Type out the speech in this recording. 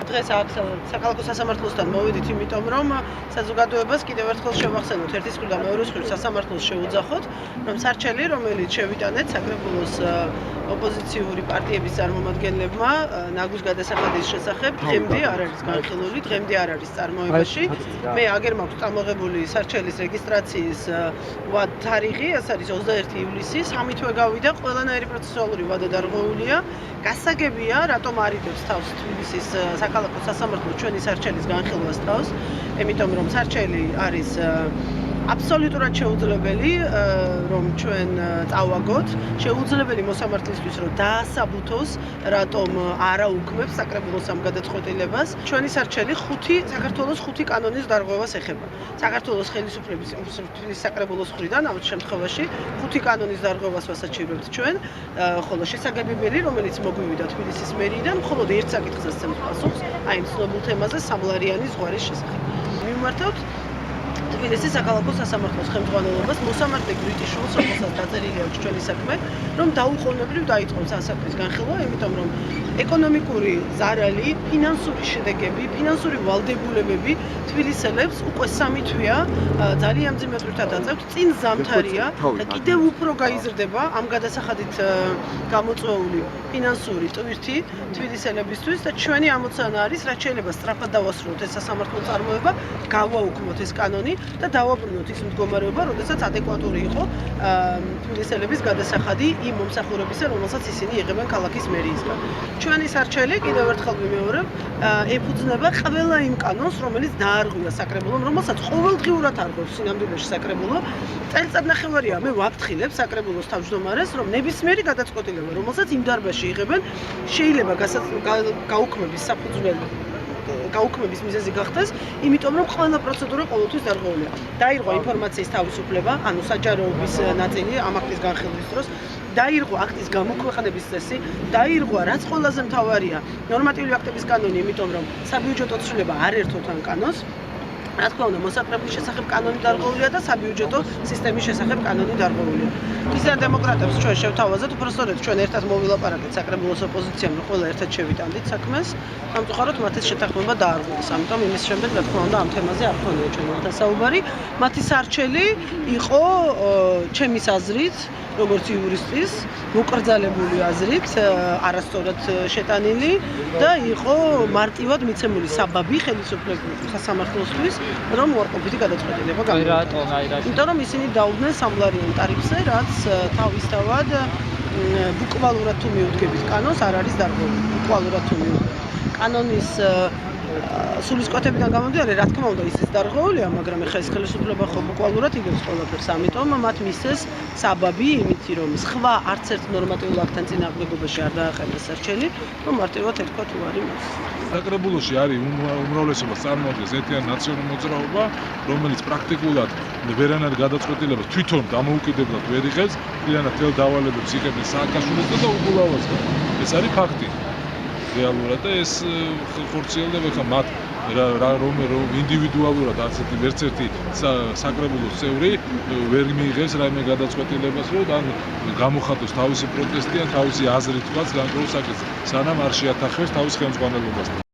დღეს აქ საქალაქო სასამართლოსთან მოვედით, იმიტომ რომ საზოგადოებას კიდევ ერთხელ შევახსენოთ ერთის მხრიდან მეორეს მხრით სასამართლოს შეუძახოთ, რომ სარჩელი, რომელიც შევიტანეთ საკრებულოს ოპოზიციური პარტიების წარმომადგენლებმა ნაგუს გადასახადის შესახებ დღემდე არ არის განხილული, დღემდე არ არის წარმოებაში. მე აგერ მაქვს წამოღებული სარჩელის რეგისტრაციის თარიღი, ეს არის 21 ივლისი, 3 თვე გავიდა, ყველანაირი პროცესუალური ვადა დარღვეულია. გასაგებია, რატომ არიდებს თავს თბილისის საქალაქო სასამართლო ჩვენი სარჩელის განხილვას თავს, იმიტომ რომ სარჩელი არის აბსოლუტურად შეუძლებელი, რომ ჩვენ წავაგოთ, შეუძლებელი მოსამართლისთვის, რომ დაასაბუთოს, რატომ არა უქმებს საკრებულოს ამ გადაწყვეტილებას. ჩვენი სარჩელი საქართველოს 5 კანონის დარღვევას ეხება. საქართველოს ხელისუფლების თბილისის საკრებულოს მხრიდან ამ შემთხვევაში 5 კანონის დარღვევას ვასაჩივრებთ ჩვენ, ხოლო შესაძლებელი, რომელიც მოგვივიდა თბილისის მერიიდან, მხოლოდ ერთ საკითხზე სცემს პასუხს, აი ამ ცნობილ თემაზე სამლარიანი ზღვარის შესახებ. მივმართავთ თბილისის საქალაქო სასამართლოს ხელმძღვანელობას მოსამართლე გრიტიშვილს, რომელსაც დაწერილი აქვს ჩვენი საქმე, რომ დაუყოვნებლივ დაიწყოს ამ საქმის განხილვა, იმიტომ რომ ეკონომიკური ზარალი, ფინანსური შედეგები, ფინანსური ვალდებულებები თბილისელებს უკვე 3 თვეა ძალიან მძიმე პირთად აწევთ, წინ ზამთარია და კიდევ უფრო გაიზრდება ამ გადასახადით გამოწვეული ფინანსური ტვირთი თბილისელებისთვის და ჩვენი ამოცანა არის, რაც შეიძლება სწრაფად დავასრულოთ ეს სასამართლო წარმოება, გავაუქმოთ ეს კანონი და დავაბრუნოთ ის მდგომარეობა, როდესაც ადეკვატური იყო თბილისელების გადასახადი იმ მომსახურებისა, რომელსაც ისინი იღებენ ქალაქის მერიისგან. ჩვენი სარჩელი, კიდევ ერთხელ ვიმეორებ, ეფუძნება ყველა იმ კანონს, რომელიც დაარღვია საკრებულომ, რომელსაც ყოველდღიურად არღვევს სინამდვილეში საკრებულო. წელიწადნახევარია მე ვაფრთხილებ საკრებულოს თავმჯდომარეს, რომ ნებისმიერი გადაწყვეტილება, რომელსაც იმ დარბაზში იღებენ, შეიძლება გაუქმების საფუძველი გაუქმების მიზეზი გახდეს, იმიტომ რომ ყველა პროცედურა ყოველთვის დარღვეულია. დაირღვა ინფორმაციის თავისუფლება, ანუ საჯაროების ნაწილი ამ აქტის განხილვის დროს, დაირღვა აქტის გამოქვეყნების წესი, დაირღვა რაც ყველაზე მთავარია, ნორმატიული აქტების კანონი, იმიტომ რომ საბიუჯეტო ცვლილება არ ერთოთ ამ კანონს. რა თქმა უნდა, მოსაყრელის შესახებ კანონი დარღვეულია და საბიუჯეტო სისტემის შესახებ კანონი დარღვეულია. ქრისტიან დემოკრატებს ჩვენ შევთავაზეთ, უბრალოდ ჩვენ ერთად მოვილაპარაკეთ საკრებულოს ოპოზიციამ, რომ ყველა ერთად შევიტანდით საქმეს, სამწუხაროდ მათი შეთანხმება დაარღვიეს. ამიტომ იმის შემდეგ, რა თქმა უნდა, ამ თემაზე არ ქონია ჩვენთან საუბარი. მათი სარჩელი იყო ჩემის აზრით, როგორც იურისტის, მოკრძალებული აზრით, არასწორად შეტანილი და იყო მარტივად მიცემული საბაბი ხელისუფლების სასამართლოსთვის, რომ უარყოფითი გადაწყვეტილება გამოვიდეს. იმიტომ რომ ისინი დაუდგნენ სამლარიან ტარიფზე, რაც თავისთავად ბუკვალურად თუ მიუდგებით კანონს არ არის დარღვეული. ბუკვალურად თუ მიუდგებით კანონის სულისკვეთებიდან გამომდინარე, რა თქმა უნდა, ისიც დარღვეულია, მაგრამ ეხლა ეს ხელისუფლება ხო ბუკვალურად იგებს ყველაფერს, ამიტომ მათ მისცეს საბაბი იმითი, რომ სხვა არც ერთ ნორმატიულ აქტთან წინააღმდეგობაში არ დააყენეს სარჩელი, რომ მარტივად ეთქვა თუ არის მას. საკრებულოში არის უმრავლესობას წარმოადგენს ერთიანი ნაციონალური მოძრაობა, რომელიც პრაქტიკულად ვერანაირ გადაწყვეტილებას თვითონ დამოუკიდებლად ვერ იღებს, მთლიანად თელ დავალებებს იღებს სააკაშვილოსა და უბულავასთან. ეს არის ფაქტი. რეალურად და ეს ხორციელდება ხა მათ რომ ინდივიდუალურად ასეთი ვერც ერთი საკრებულოს წევრი ვერ მიიღებს რაიმე გადაწყვეტილებას, რომ ან გამოხატოს თავისი პროტესტი ან თავისი აზრი თქვას განკრულ საკითხზე, სანამ არ შეათანხმებს თავის ხელმძღვანელობასთან.